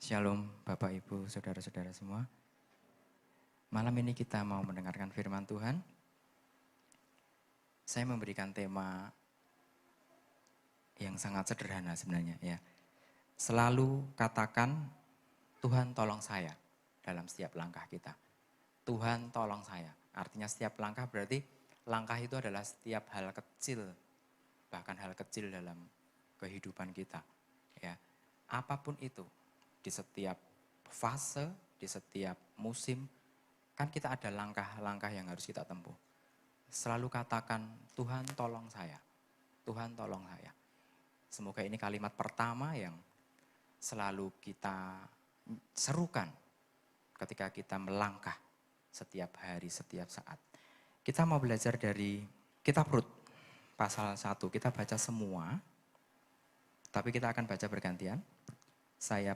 Shalom Bapak Ibu, Saudara-saudara semua. Malam ini kita mau mendengarkan firman Tuhan. Saya memberikan tema yang sangat sederhana sebenarnya ya. Selalu katakan Tuhan tolong saya dalam setiap langkah kita. Tuhan tolong saya. Artinya setiap langkah berarti langkah itu adalah setiap hal kecil, bahkan hal kecil dalam kehidupan kita. Ya, apapun itu. Di setiap fase, di setiap musim, kan kita ada langkah-langkah yang harus kita tempuh. Selalu katakan, Tuhan tolong saya, Tuhan tolong saya. Semoga ini kalimat pertama yang selalu kita serukan ketika kita melangkah setiap hari, setiap saat. Kita mau belajar dari kitab Rut, pasal 1, kita baca semua, tapi kita akan baca bergantian. Saya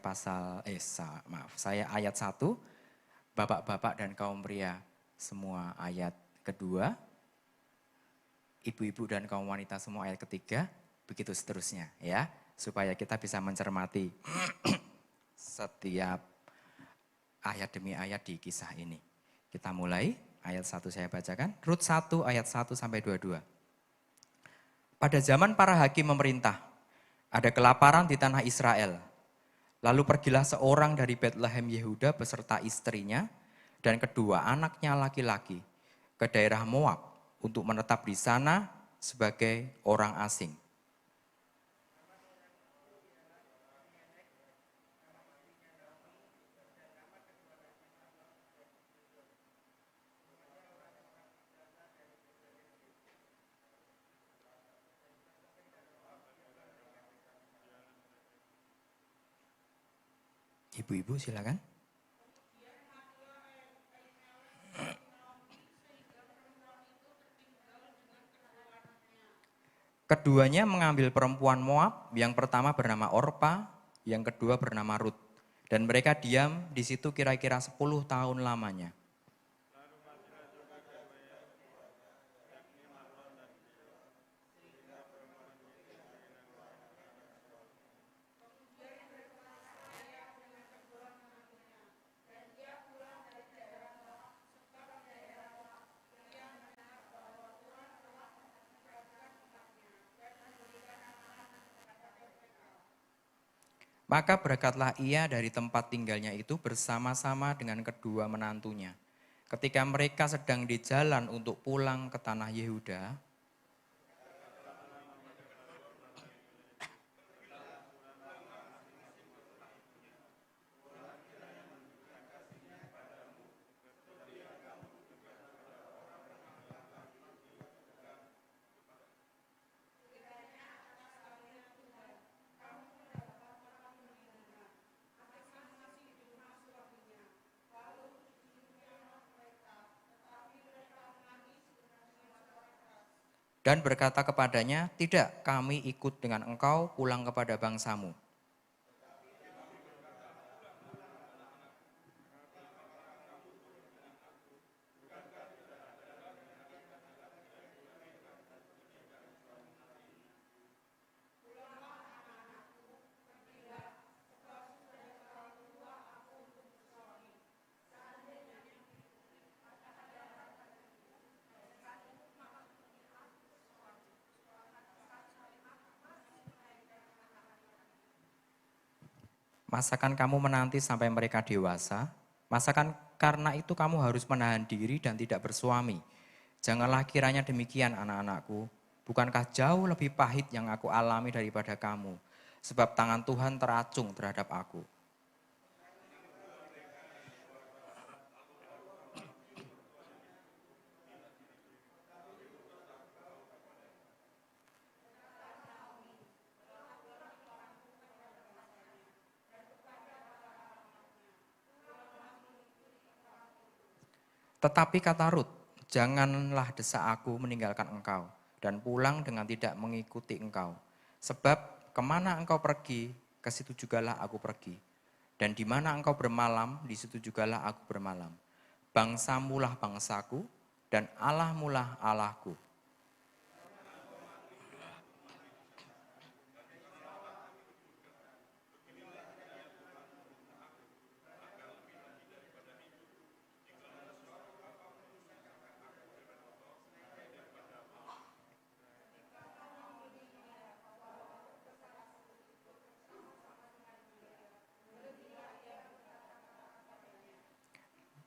ayat 1, bapak-bapak dan kaum pria semua ayat kedua, ibu-ibu dan kaum wanita semua ayat ketiga, begitu seterusnya ya, supaya kita bisa mencermati setiap ayat demi ayat di kisah ini. Kita mulai, ayat 1 saya bacakan, Rut 1 ayat 1 sampai 22. Pada zaman para hakim memerintah, ada kelaparan di tanah Israel. Lalu pergilah seorang dari Betlehem Yehuda beserta istrinya dan kedua anaknya laki-laki ke daerah Moab untuk menetap di sana sebagai orang asing. Ibu-ibu silakan. Keduanya mengambil perempuan Moab, yang pertama bernama Orpa, yang kedua bernama Rut. Dan mereka diam di situ kira-kira 10 tahun lamanya. Maka berangkatlah ia dari tempat tinggalnya itu bersama-sama dengan kedua menantunya. Ketika mereka sedang di jalan untuk pulang ke tanah Yehuda, dan berkata kepadanya, tidak, kami ikut dengan engkau pulang kepada bangsamu. Masakan kamu menanti sampai mereka dewasa? Masakan karena itu kamu harus menahan diri dan tidak bersuami? Janganlah kiranya demikian anak-anakku. Bukankah jauh lebih pahit yang aku alami daripada kamu? Sebab tangan Tuhan teracung terhadap aku. Tetapi kata Rut, janganlah desak aku meninggalkan engkau dan pulang dengan tidak mengikuti engkau. Sebab kemana engkau pergi, ke situ jugalah aku pergi. Dan di mana engkau bermalam, di situ jugalah aku bermalam. Bangsamulah bangsaku dan Allahmulah Allahku.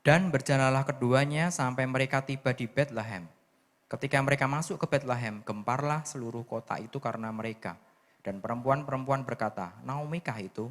Dan berjalanlah keduanya sampai mereka tiba di Betlehem. Ketika mereka masuk ke Betlehem, gemparlah seluruh kota itu karena mereka. Dan perempuan-perempuan berkata, Naomi kah itu?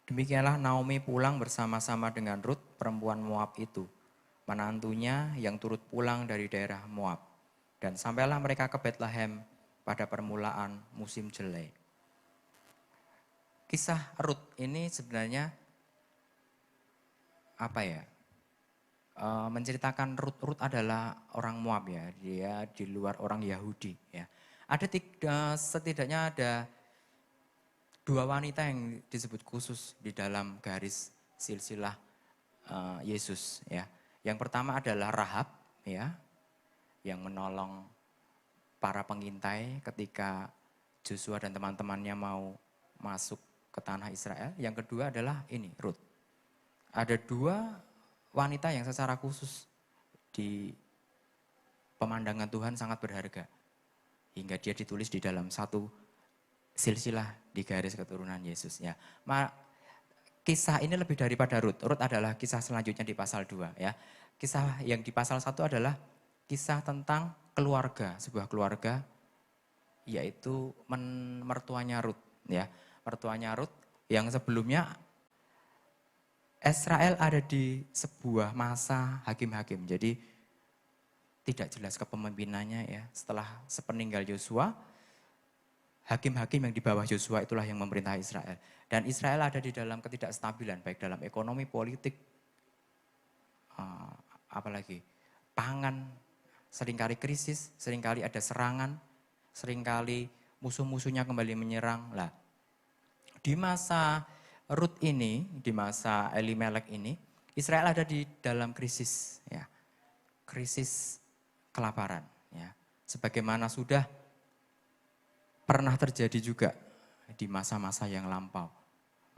Demikianlah Naomi pulang bersama-sama dengan Rut, perempuan Moab itu, menantunya yang turut pulang dari daerah Moab. Dan sampailah mereka ke Betlehem pada permulaan musim jelai. Kisah Rut ini sebenarnya apa ya? Menceritakan Rut adalah orang Moab ya, dia di luar orang Yahudi ya. Setidaknya ada dua wanita yang disebut khusus di dalam garis silsilah Yesus ya. Yang pertama adalah Rahab ya, yang menolong para pengintai ketika Joshua dan teman-temannya mau masuk ke tanah Israel. Yang kedua adalah ini Rut. Ada dua wanita yang secara khusus di pemandangan Tuhan sangat berharga. Hingga dia ditulis di dalam satu silsilah di garis keturunan Yesus ya. Kisah ini lebih daripada Rut. Rut adalah kisah selanjutnya di pasal 2 ya. Kisah yang di pasal 1 adalah kisah tentang keluarga, sebuah keluarga yaitu mertuanya Rut ya. Mertuanya Rut yang sebelumnya Israel ada di sebuah masa hakim-hakim. Jadi tidak jelas kepemimpinannya ya. Setelah sepeninggal Yosua, hakim-hakim yang di bawah Yosua itulah yang memerintah Israel. Dan Israel ada di dalam ketidakstabilan, baik dalam ekonomi, politik, apalagi pangan, seringkali krisis, seringkali ada serangan, seringkali musuh-musuhnya kembali menyerang. Lah, di masa Rut ini, di masa Elimelek ini, Israel ada di dalam krisis, ya, krisis kelaparan, ya. Sebagaimana sudah pernah terjadi juga di masa-masa yang lampau,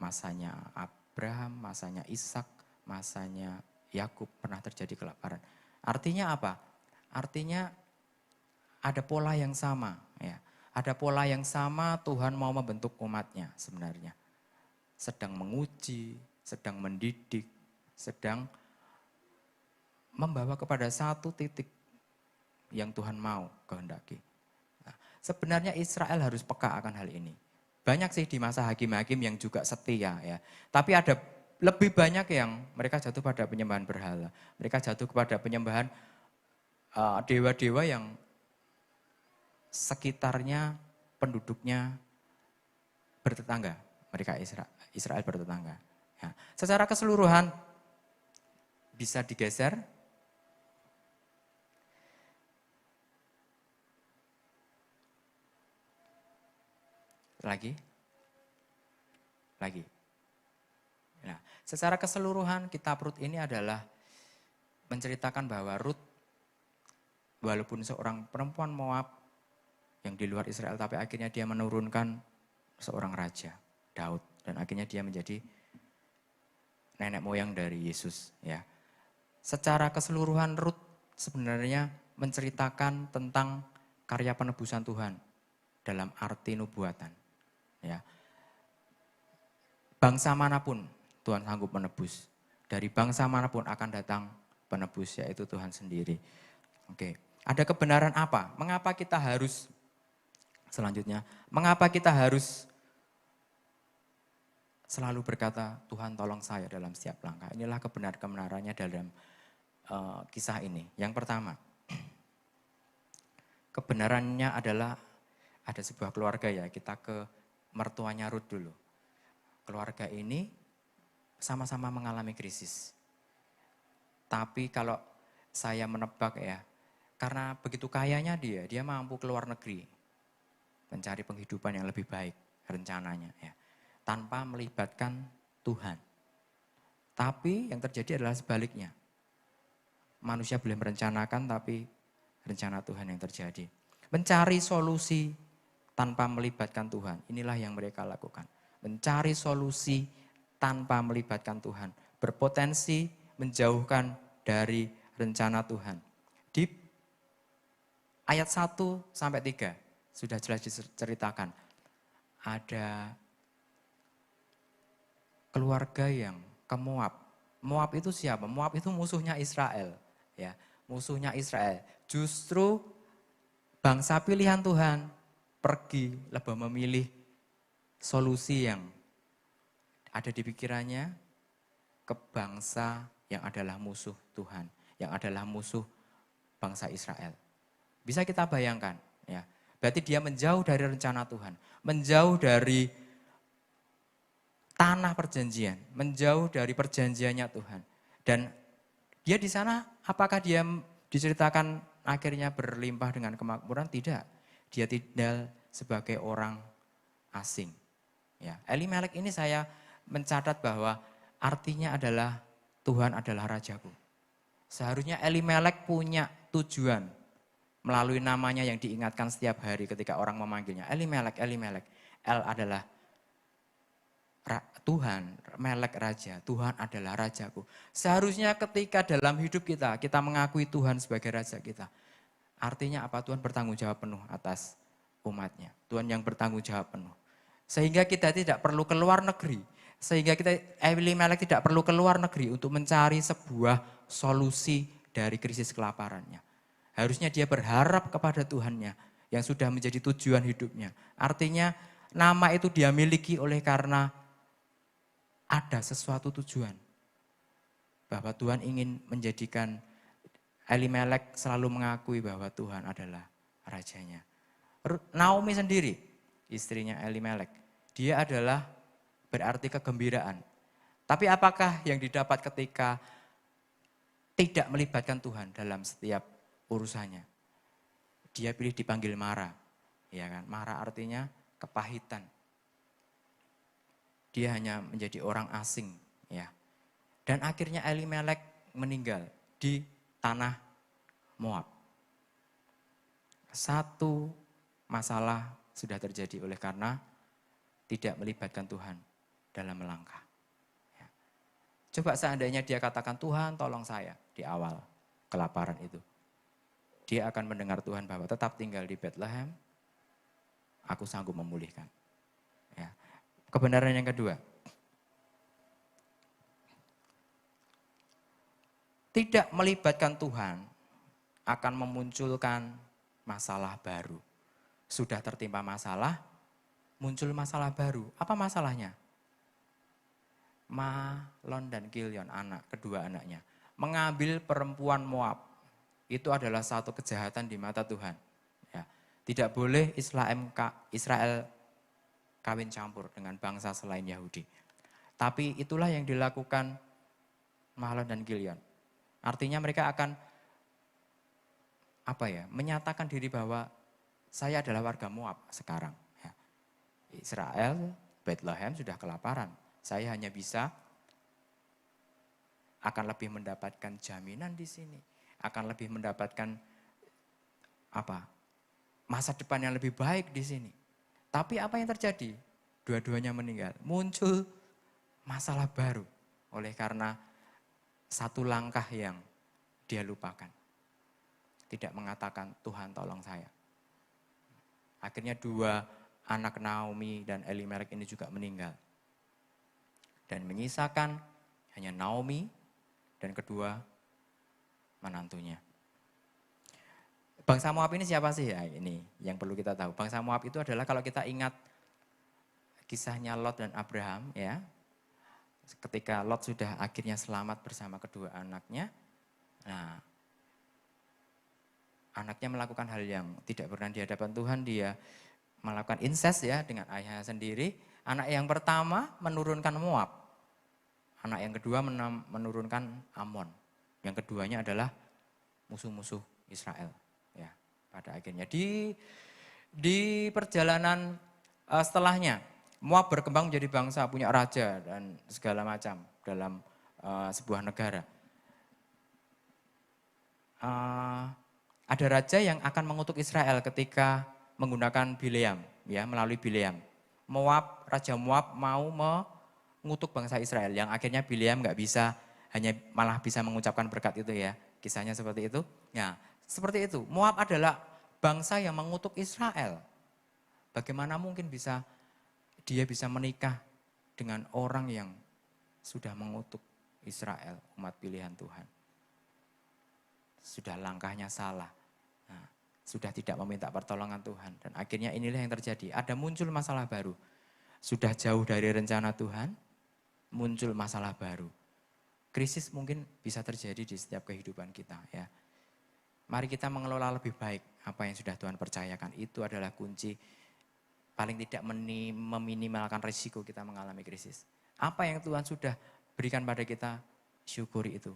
masanya Abraham, masanya Ishak, masanya Yakub pernah terjadi kelaparan. Artinya apa? Artinya ada pola yang sama, ya. Ada pola yang sama Tuhan mau membentuk umatnya sebenarnya. Sedang menguji, sedang mendidik, sedang membawa kepada satu titik yang Tuhan mau kehendaki. Nah, sebenarnya Israel harus peka akan hal ini. Banyak sih di masa hakim-hakim yang juga setia ya. Tapi ada lebih banyak yang mereka jatuh pada penyembahan berhala. Mereka jatuh kepada penyembahan dewa-dewa yang sekitarnya penduduknya bertetangga. Mereka Israel bertetangga. Ya. Secara keseluruhan bisa digeser. Lagi. Nah, secara keseluruhan kitab Rut ini adalah menceritakan bahwa Rut walaupun seorang perempuan Moab yang di luar Israel, tapi akhirnya dia menurunkan seorang raja, Daud. Dan akhirnya dia menjadi nenek moyang dari Yesus. Ya. Secara keseluruhan Rut sebenarnya menceritakan tentang karya penebusan Tuhan dalam arti nubuatan. Ya. Bangsa manapun Tuhan sanggup menebus. Dari bangsa manapun akan datang penebus, yaitu Tuhan sendiri. Oke. Ada kebenaran apa? Mengapa kita harus, selanjutnya, mengapa kita harus selalu berkata, Tuhan tolong saya dalam setiap langkah. Inilah kebenarannya dalam kisah ini. Yang pertama, kebenarannya adalah ada sebuah keluarga ya, kita ke mertuanya Rut dulu. Keluarga ini sama-sama mengalami krisis. Tapi kalau saya menebak ya, karena begitu kayanya dia mampu keluar negeri, mencari penghidupan yang lebih baik rencananya ya, tanpa melibatkan Tuhan. Tapi yang terjadi adalah sebaliknya. manusia boleh merencanakan tapi rencana Tuhan yang terjadi. Mencari solusi tanpa melibatkan Tuhan, inilah yang mereka lakukan. Mencari solusi tanpa melibatkan Tuhan, berpotensi menjauhkan dari rencana Tuhan. Di ayat 1 sampai 3 sudah jelas diceritakan. Ada keluarga yang ke Moab. Moab itu siapa? Moab itu musuhnya Israel, ya. Musuhnya Israel. Justru bangsa pilihan Tuhan pergi lebih memilih solusi yang ada di pikirannya ke bangsa yang adalah musuh Tuhan, yang adalah musuh bangsa Israel. Bisa kita bayangkan, ya. Berarti dia menjauh dari rencana Tuhan, menjauh dari tanah perjanjian, menjauh dari perjanjiannya Tuhan. Dan dia di sana, apakah dia diceritakan akhirnya berlimpah dengan kemakmuran? Tidak. Dia tinggal sebagai orang asing. Ya, Elimelek ini saya mencatat bahwa artinya adalah Tuhan adalah rajaku. Seharusnya Elimelek punya tujuan melalui namanya yang diingatkan setiap hari ketika orang memanggilnya. Elimelek, Elimelek. El adalah Tuhan, Melek raja, Tuhan adalah rajaku. Seharusnya ketika dalam hidup kita mengakui Tuhan sebagai raja kita. Artinya apa? Tuhan bertanggung jawab penuh atas umatnya. Tuhan yang bertanggung jawab penuh. Sehingga kita tidak perlu keluar negeri. Sehingga Elimelek tidak perlu keluar negeri untuk mencari sebuah solusi dari krisis kelaparannya. Harusnya dia berharap kepada Tuhannya yang sudah menjadi tujuan hidupnya. Artinya nama itu dia miliki oleh karena ada sesuatu tujuan. Bahwa Tuhan ingin menjadikan Elimelek selalu mengakui bahwa Tuhan adalah rajanya. Naomi sendiri, istrinya Elimelek, dia adalah berarti kegembiraan. Tapi apakah yang didapat ketika tidak melibatkan Tuhan dalam setiap urusannya? Dia pilih dipanggil Mara. Ya kan? Mara artinya kepahitan. Dia hanya menjadi orang asing, ya. Dan akhirnya Elimelek meninggal di tanah Moab. Satu masalah sudah terjadi oleh karena tidak melibatkan Tuhan dalam melangkah. Ya. Coba seandainya dia katakan, Tuhan tolong saya di awal kelaparan itu. Dia akan mendengar Tuhan bahwa tetap tinggal di Bethlehem, aku sanggup memulihkan. Ya. Kebenaran yang kedua, tidak melibatkan Tuhan akan memunculkan masalah baru. Sudah tertimpa masalah, muncul masalah baru. Apa masalahnya? Mahlon dan Kilion, kedua anaknya, mengambil perempuan Moab. Itu adalah satu kejahatan di mata Tuhan. Ya. Tidak boleh Israel kawin campur dengan bangsa selain Yahudi. Tapi itulah yang dilakukan Mahlon dan Kilion. Artinya mereka akan menyatakan diri bahwa saya adalah warga Moab sekarang. Ya. Israel, Bethlehem sudah kelaparan. Saya hanya bisa akan lebih mendapatkan jaminan di sini. Akan lebih mendapatkan masa depan yang lebih baik di sini. Tapi apa yang terjadi? Dua-duanya meninggal. Muncul masalah baru oleh karena satu langkah yang dia lupakan. Tidak mengatakan, Tuhan tolong saya. Akhirnya dua anak Naomi dan Elimelek ini juga meninggal. Dan menyisakan hanya Naomi dan kedua menantunya. Bangsa Moab ini siapa sih? Ya, ini yang perlu kita tahu. Bangsa Moab itu adalah kalau kita ingat kisahnya Lot dan Abraham, ya. Ketika Lot sudah akhirnya selamat bersama kedua anaknya, nah, anaknya melakukan hal yang tidak pernah di hadapan Tuhan, dia melakukan incest ya dengan ayahnya sendiri. Anak yang pertama menurunkan Moab, anak yang kedua menurunkan Amon. Yang keduanya adalah musuh-musuh Israel. Ya, pada akhirnya di perjalanan setelahnya Moab berkembang menjadi bangsa, punya raja dan segala macam dalam sebuah negara. eh, ada raja yang akan mengutuk Israel ketika menggunakan Bileam, ya, melalui Bileam. Raja Moab mau mengutuk bangsa Israel, yang akhirnya Bileam nggak bisa, hanya malah bisa mengucapkan berkat itu ya. Kisahnya seperti itu. Nah, seperti itu. Moab adalah bangsa yang mengutuk Israel. Bagaimana mungkin dia bisa menikah dengan orang yang sudah mengutuk Israel, umat pilihan Tuhan. Sudah langkahnya salah. Nah, sudah tidak meminta pertolongan Tuhan. Dan akhirnya inilah yang terjadi. Ada muncul masalah baru. Sudah jauh dari rencana Tuhan, muncul masalah baru. Krisis mungkin bisa terjadi di setiap kehidupan kita, ya. Mari kita mengelola lebih baik apa yang sudah Tuhan percayakan. Itu adalah kunci paling tidak meminimalkan risiko kita mengalami krisis. Apa yang Tuhan sudah berikan pada kita, syukuri itu.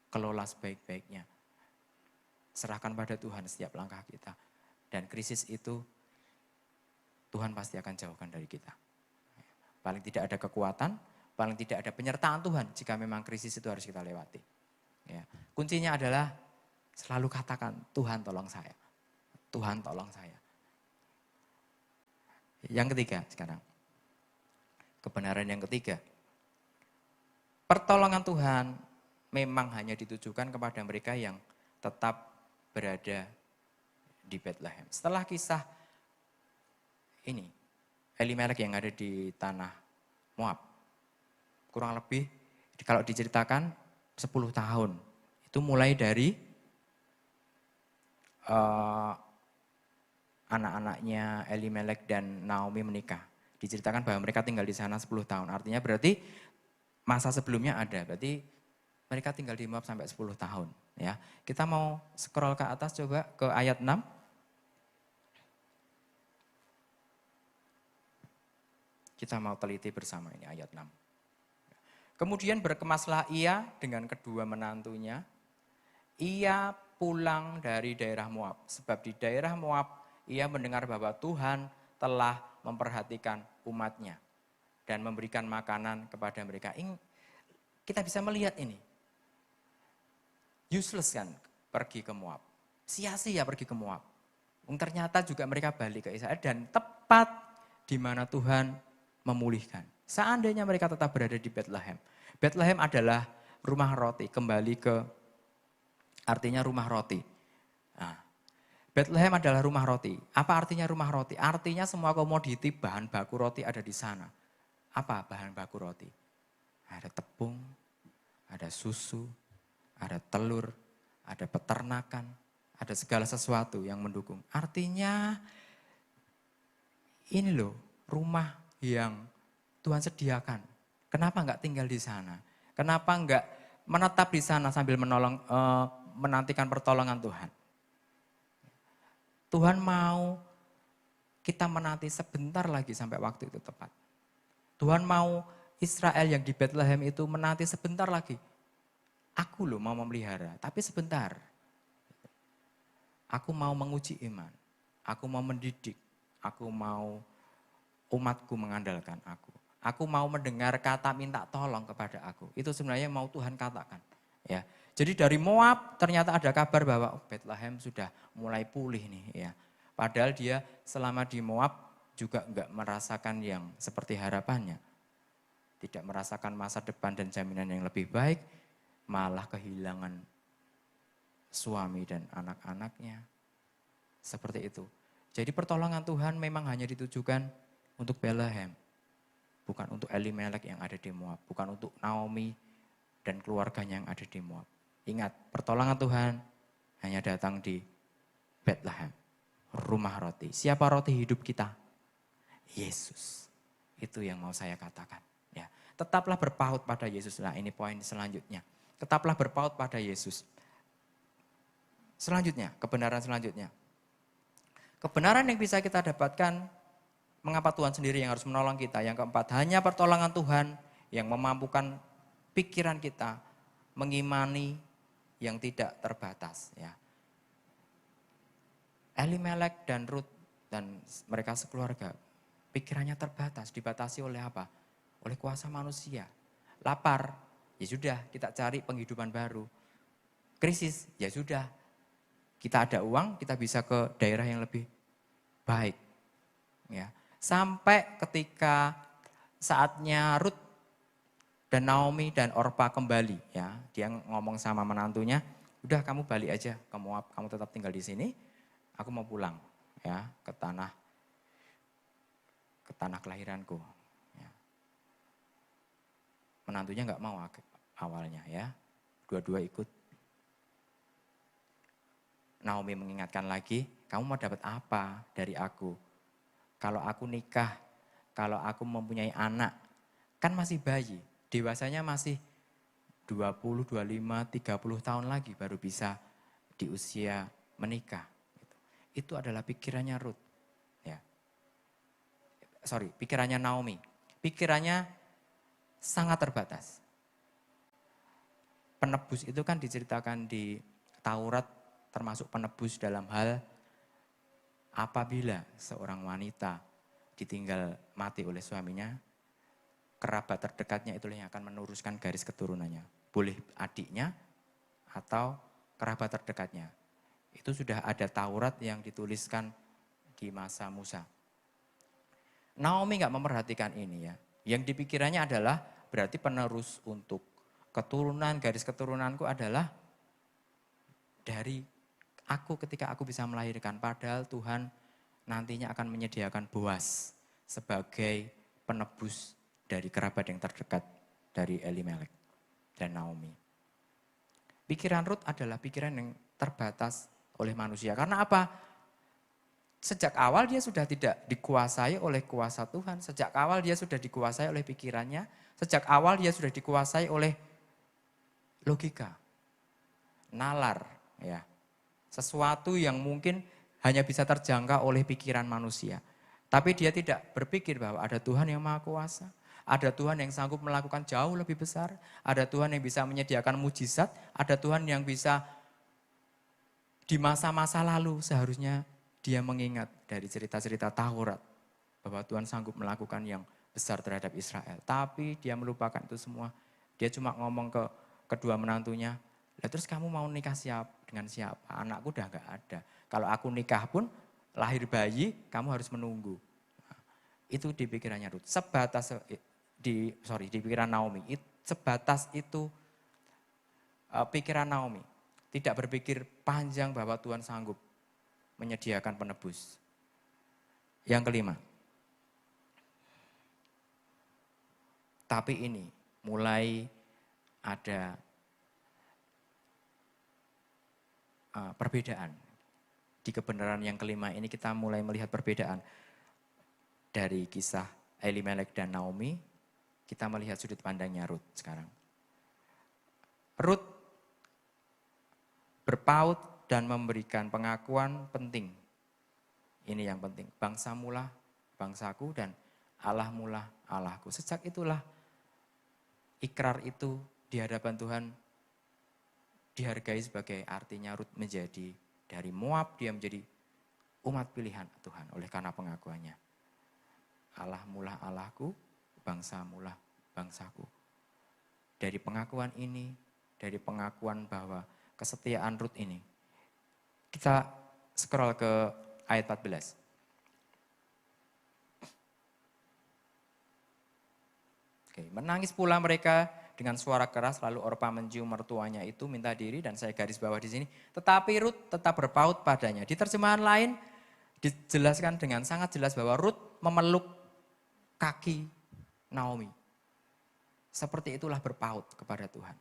Kelola sebaik-baiknya. Serahkan pada Tuhan setiap langkah kita. Dan krisis itu Tuhan pasti akan jauhkan dari kita. Paling tidak ada kekuatan, paling tidak ada penyertaan Tuhan jika memang krisis itu harus kita lewati. Ya. Kuncinya adalah selalu katakan, Tuhan tolong saya. Tuhan tolong saya. Yang ketiga sekarang. Kebenaran yang ketiga. Pertolongan Tuhan memang hanya ditujukan kepada mereka yang tetap berada di Bethlehem. Setelah kisah ini, Elimelek yang ada di tanah Moab. Kurang lebih kalau diceritakan 10 tahun. Itu mulai dari anak-anaknya Elimelek dan Naomi menikah. Diceritakan bahwa mereka tinggal di sana 10 tahun. Artinya berarti masa sebelumnya ada. Berarti mereka tinggal di Moab sampai 10 tahun. Ya, kita mau scroll ke atas coba ke ayat 6. Kita mau teliti bersama ini ayat 6. Kemudian berkemaslah ia dengan kedua menantunya. Ia pulang dari daerah Moab. Sebab di daerah Moab ia mendengar bahwa Tuhan telah memperhatikan umatnya. Dan memberikan makanan kepada mereka. Kita bisa melihat ini. Useless kan pergi ke Moab. Sia-sia pergi ke Moab. Ternyata juga mereka balik ke Israel. Dan tepat di mana Tuhan memulihkan. Seandainya mereka tetap berada di Bethlehem. Bethlehem adalah rumah roti, kembali ke artinya rumah roti. Nah, Bethlehem adalah rumah roti. Apa artinya rumah roti? Artinya semua komoditi bahan baku roti ada di sana. Apa bahan baku roti? Ada tepung, ada susu, ada telur, ada peternakan, ada segala sesuatu yang mendukung. Artinya ini loh rumah yang Tuhan sediakan. Kenapa enggak tinggal di sana? Kenapa enggak menetap di sana sambil menantikan pertolongan Tuhan? Tuhan mau kita menanti sebentar lagi sampai waktu itu tepat. Tuhan mau Israel yang di Bethlehem itu menanti sebentar lagi. Aku loh mau memelihara, tapi sebentar. Aku mau menguji iman. Aku mau mendidik. Aku mau umatku mengandalkan aku. Aku mau mendengar kata minta tolong kepada aku. Itu sebenarnya mau Tuhan katakan. Ya. Jadi dari Moab ternyata ada kabar bahwa Bethlehem sudah mulai pulih nih. Ya. Padahal dia selama di Moab juga enggak merasakan yang seperti harapannya. Tidak merasakan masa depan dan jaminan yang lebih baik. Malah kehilangan suami dan anak-anaknya. Seperti itu. Jadi pertolongan Tuhan memang hanya ditujukan untuk Bethlehem. Bukan untuk Elimelek yang ada di Moab. Bukan untuk Naomi dan keluarganya yang ada di Moab. Ingat, pertolongan Tuhan hanya datang di Bethlehem. Rumah roti. Siapa roti hidup kita? Yesus. Itu yang mau saya katakan. Ya. Tetaplah berpaut pada Yesus. Nah ini poin selanjutnya. Tetaplah berpaut pada Yesus. Selanjutnya, kebenaran selanjutnya. Kebenaran yang bisa kita dapatkan, mengapa Tuhan sendiri yang harus menolong kita. Yang keempat, hanya pertolongan Tuhan yang memampukan pikiran kita mengimani yang tidak terbatas. Ya. Elimelek dan Ruth dan mereka sekeluarga, pikirannya terbatas, dibatasi oleh apa? Oleh kuasa manusia. Lapar, ya sudah kita cari penghidupan baru. Krisis, ya sudah Kita ada uang, kita bisa ke daerah yang lebih baik. Ya. Sampai ketika saatnya Ruth dan Naomi dan Orpa kembali, ya, dia ngomong sama menantunya, udah kamu balik aja ke Moab, kamu tetap tinggal di sini, aku mau pulang, ya, ke tanah kelahiranku. Ya. Menantunya nggak mau awalnya, ya, dua-dua ikut. Naomi mengingatkan lagi, kamu mau dapat apa dari aku? Kalau aku nikah, kalau aku mempunyai anak, kan masih bayi, dewasanya masih 20, 25, 30 tahun lagi baru bisa di usia menikah. Itu adalah pikirannya Ruth. Ya. Pikirannya Naomi. Pikirannya sangat terbatas. Penebus itu kan diceritakan di Taurat, termasuk penebus dalam hal apabila seorang wanita ditinggal mati oleh suaminya, kerabat terdekatnya itulah yang akan meneruskan garis keturunannya. Boleh adiknya atau kerabat terdekatnya. Itu sudah ada Taurat yang dituliskan di masa Musa. Naomi nggak memperhatikan ini ya. Yang dipikirannya adalah berarti penerus untuk keturunan, garis keturunanku adalah dari aku ketika aku bisa melahirkan. Padahal Tuhan nantinya akan menyediakan Boaz sebagai penebus dari kerabat yang terdekat dari Elimelek dan Naomi. Pikiran Ruth adalah pikiran yang terbatas oleh manusia. Karena apa? Sejak awal dia sudah tidak dikuasai oleh kuasa Tuhan. Sejak awal dia sudah dikuasai oleh pikirannya. Sejak awal dia sudah dikuasai oleh logika, nalar, ya. Sesuatu yang mungkin hanya bisa terjangkau oleh pikiran manusia. Tapi dia tidak berpikir bahwa ada Tuhan yang maha kuasa. Ada Tuhan yang sanggup melakukan jauh lebih besar. Ada Tuhan yang bisa menyediakan mujizat. Ada Tuhan yang bisa di masa-masa lalu seharusnya dia mengingat dari cerita-cerita Taurat bahwa Tuhan sanggup melakukan yang besar terhadap Israel. Tapi dia melupakan itu semua. Dia cuma ngomong ke kedua menantunya, lah terus kamu mau nikah dengan siapa? Anakku udah gak ada. Kalau aku nikah pun lahir bayi, kamu harus menunggu. Nah, itu di pikirannya Ruth. Di pikiran Naomi. Sebatas itu pikiran Naomi. Tidak berpikir panjang bahwa Tuhan sanggup menyediakan penebus. Yang kelima, tapi ini mulai ada perbedaan. Di kebenaran yang kelima ini kita mulai melihat perbedaan. Dari kisah Elimelek dan Naomi, kita melihat sudut pandangnya Ruth sekarang. Ruth berpaut dan memberikan pengakuan penting. Ini yang penting. Bangsamu lah bangsaku dan Allahmu lah Allahku. Sejak itulah ikrar itu di hadapan Tuhan dihargai sebagai artinya Ruth menjadi dari Moab, dia menjadi umat pilihan Tuhan oleh karena pengakuannya. Allahmu lah Allahku, bangsamu lah bangsaku. Dari pengakuan ini, dari pengakuan bahwa kesetiaan Ruth ini, kita scroll ke ayat 14. Oke, menangis pula mereka dengan suara keras, lalu Orpa mencium mertuanya itu minta diri, dan saya garis bawah di sini. Tetapi Ruth tetap berpaut padanya. Di terjemahan lain dijelaskan dengan sangat jelas bahwa Ruth memeluk kaki Naomi. Seperti itulah berpaut kepada Tuhan.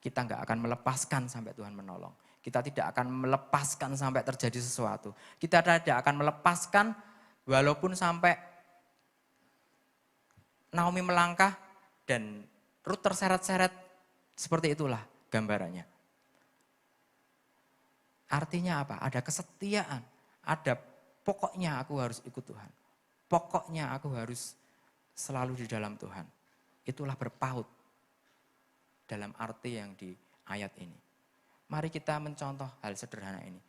Kita nggak akan melepaskan sampai Tuhan menolong. Kita tidak akan melepaskan sampai terjadi sesuatu. Kita tidak akan melepaskan walaupun sampai Naomi melangkah dan Ruth terseret-seret. Seperti itulah gambarannya. Artinya apa? Ada kesetiaan. Ada pokoknya aku harus ikut Tuhan. Pokoknya aku harus selalu di dalam Tuhan. Itulah berpaut dalam arti yang di ayat ini. Mari kita mencontoh hal sederhana ini.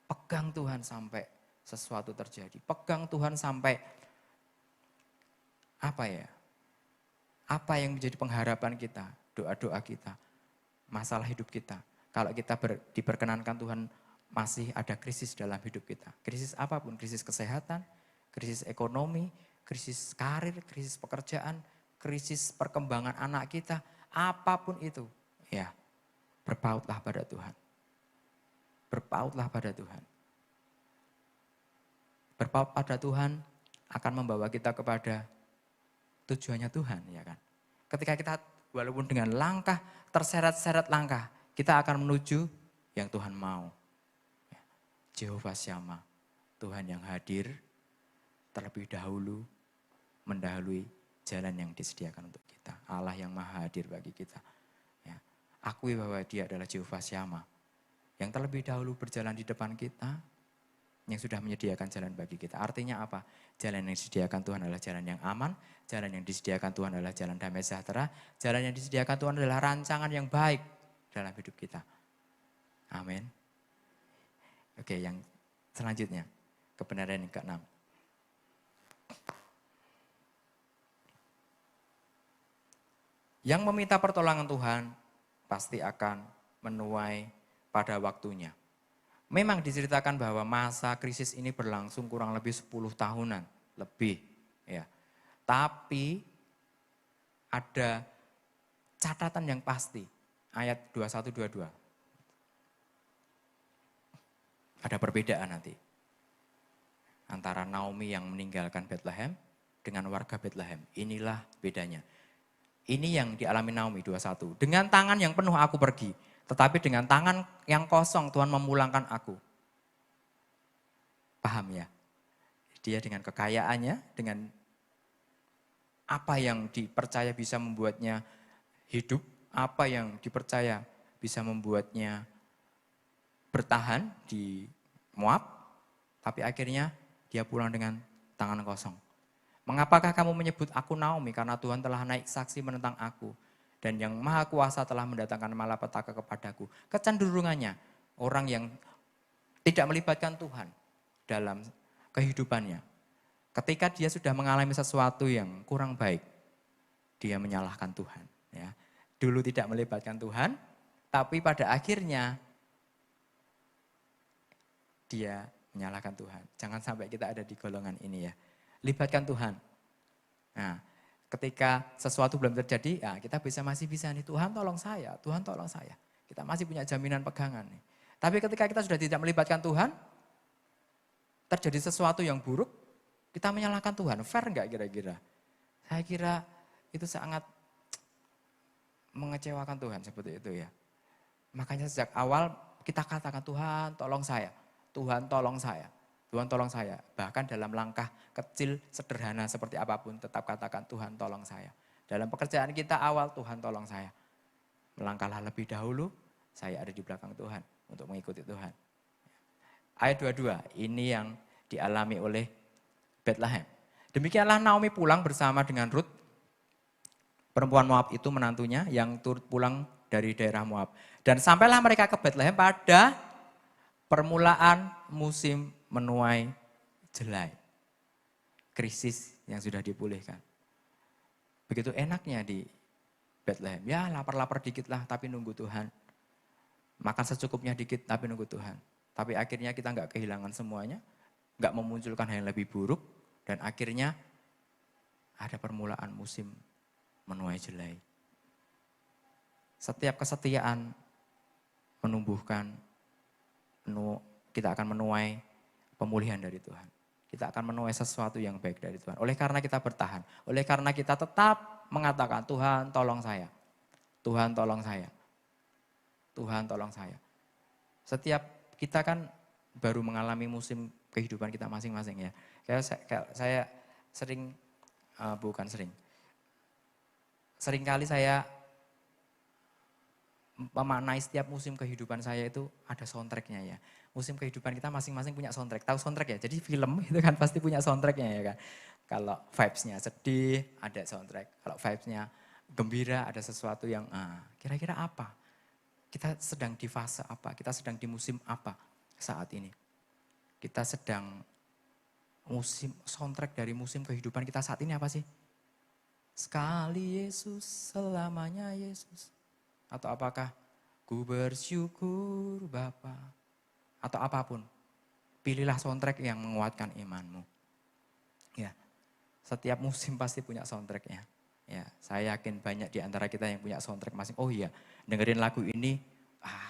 Pegang Tuhan sampai sesuatu terjadi. Pegang Tuhan sampai apa yang menjadi pengharapan kita, doa-doa kita, masalah hidup kita. Kalau kita diperkenankan Tuhan masih ada krisis dalam hidup kita. Krisis apapun, krisis kesehatan, krisis ekonomi, krisis karir, krisis pekerjaan, krisis perkembangan anak kita, apapun itu. Ya, berpautlah pada Tuhan. Berpautlah pada Tuhan. Berpaut pada Tuhan akan membawa kita kepada tujuannya Tuhan, ya kan. Ketika kita walaupun dengan langkah terseret-seret langkah, kita akan menuju yang Tuhan mau. Jehovah Syama, Tuhan yang hadir terlebih dahulu mendahului jalan yang disediakan untuk kita. Allah yang maha hadir bagi kita. Ya. Akui bahwa dia adalah Jehovah Syama yang terlebih dahulu berjalan di depan kita, yang sudah menyediakan jalan bagi kita. Artinya apa? Jalan yang disediakan Tuhan adalah jalan yang aman, jalan yang disediakan Tuhan adalah jalan damai sejahtera, jalan yang disediakan Tuhan adalah rancangan yang baik dalam hidup kita. Amin. Oke, yang selanjutnya, kebenaran yang ke-6. Yang meminta pertolongan Tuhan pasti akan menuai pada waktunya. Memang diceritakan bahwa masa krisis ini berlangsung kurang lebih 10 tahunan, lebih. Ya. Tapi ada catatan yang pasti, ayat 21-22. Ada perbedaan nanti antara Naomi yang meninggalkan Bethlehem dengan warga Bethlehem. Inilah bedanya. Ini yang dialami Naomi 21. Dengan tangan yang penuh aku pergi, tetapi dengan tangan yang kosong Tuhan memulangkan aku. Paham ya? Dia dengan kekayaannya, dengan apa yang dipercaya bisa membuatnya hidup, apa yang dipercaya bisa membuatnya bertahan di Moab, tapi akhirnya dia pulang dengan tangan kosong. Mengapakah kamu menyebut aku Naomi? Karena Tuhan telah naik saksi menentang aku. Dan yang maha kuasa telah mendatangkan malapetaka kepadaku. Kecenderungannya orang yang tidak melibatkan Tuhan dalam kehidupannya. Ketika dia sudah mengalami sesuatu yang kurang baik, dia menyalahkan Tuhan. Ya. Dulu tidak melibatkan Tuhan, tapi pada akhirnya dia menyalahkan Tuhan. Jangan sampai kita ada di golongan ini ya. Libatkan Tuhan. Nah, ketika sesuatu belum terjadi, ya kita masih bisa nih, Tuhan tolong saya, Tuhan tolong saya. Kita masih punya jaminan pegangan nih. Tapi ketika kita sudah tidak melibatkan Tuhan, terjadi sesuatu yang buruk, kita menyalahkan Tuhan. Fair enggak kira-kira? Saya kira itu sangat mengecewakan Tuhan seperti itu ya. Makanya sejak awal kita katakan, Tuhan tolong saya, Tuhan tolong saya. Tuhan tolong saya, bahkan dalam langkah kecil sederhana seperti apapun tetap katakan Tuhan tolong saya. Dalam pekerjaan kita awal Tuhan tolong saya. Melangkahlah lebih dahulu, saya ada di belakang Tuhan untuk mengikuti Tuhan. Ayat 22, ini yang dialami oleh Bethlehem. Demikianlah Naomi pulang bersama dengan Ruth, perempuan Moab itu menantunya yang turut pulang dari daerah Moab. Dan sampailah mereka ke Bethlehem pada permulaan musim menuai jelai. Krisis yang sudah dipulihkan. Begitu enaknya di Bethlehem. Ya lapar-lapar dikit lah tapi nunggu Tuhan. Makan secukupnya dikit tapi nunggu Tuhan. Tapi akhirnya kita nggak kehilangan semuanya. Nggak memunculkan hal yang lebih buruk. Dan akhirnya ada permulaan musim menuai jelai. Setiap kesetiaan menumbuhkan, kita akan menuai pemulihan dari Tuhan. Kita akan menuai sesuatu yang baik dari Tuhan. Oleh karena kita bertahan. Oleh karena kita tetap mengatakan, Tuhan tolong saya. Tuhan tolong saya. Tuhan tolong saya. Setiap kita kan baru mengalami musim kehidupan kita masing-masing ya. Saya sering, seringkali saya memaknai setiap musim kehidupan saya itu ada soundtracknya ya. Musim kehidupan kita masing-masing punya soundtrack. Tahu soundtrack ya? Jadi film itu kan pasti punya soundtracknya ya kan. Kalau vibes-nya sedih ada soundtrack. Kalau vibes-nya gembira ada sesuatu yang kira-kira apa? Kita sedang di fase apa? Kita sedang di musim apa saat ini? Kita sedang soundtrack dari musim kehidupan kita saat ini apa sih? Sekali Yesus, selamanya Yesus. Atau apakah Ku bersyukur Bapa. Atau apapun. Pilihlah soundtrack yang menguatkan imanmu. Ya, setiap musim pasti punya soundtracknya. Ya, saya yakin banyak di antara kita yang punya soundtrack masing. Oh iya, dengerin lagu ini,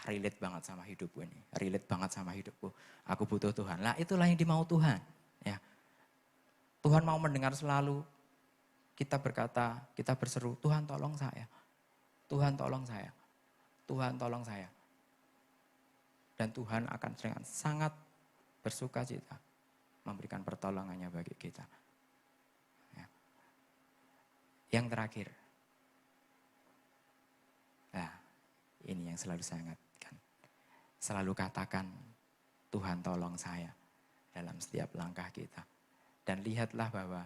relate banget sama hidupku ini. Relate banget sama hidupku. Aku butuh Tuhan. Lah itulah yang dimau Tuhan. Ya, Tuhan mau mendengar selalu kita berkata, kita berseru, Tuhan tolong saya. Tuhan tolong saya. Tuhan tolong saya. Dan Tuhan akan dengan sangat bersuka cita memberikan pertolongannya bagi kita. Ya. Yang terakhir. Nah, ini yang selalu saya ingatkan. Selalu katakan, Tuhan tolong saya dalam setiap langkah kita. Dan lihatlah bahwa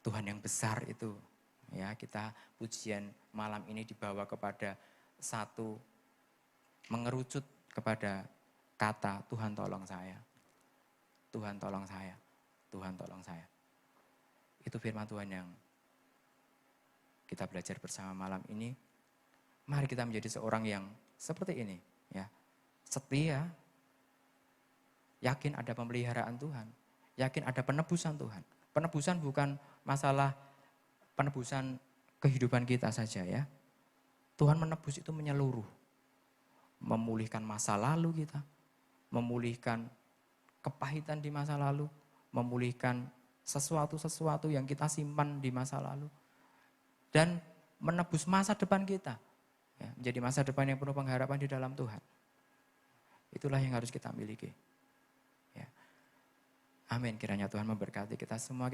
Tuhan yang besar itu, ya kita pujian malam ini dibawa kepada satu mengerucut kepada kata Tuhan tolong saya. Tuhan tolong saya. Tuhan tolong saya. Itu firman Tuhan yang kita belajar bersama malam ini. Mari kita menjadi seorang yang seperti ini, ya. Setia, yakin ada pemeliharaan Tuhan, yakin ada penebusan Tuhan. Penebusan bukan masalah penebusan kehidupan kita saja, ya. Tuhan menebus itu menyeluruh. Memulihkan masa lalu kita, memulihkan kepahitan di masa lalu, memulihkan sesuatu-sesuatu yang kita simpan di masa lalu. Dan menebus masa depan kita, ya, menjadi masa depan yang penuh pengharapan di dalam Tuhan. Itulah yang harus kita miliki. Ya. Amin, kiranya Tuhan memberkati kita semua.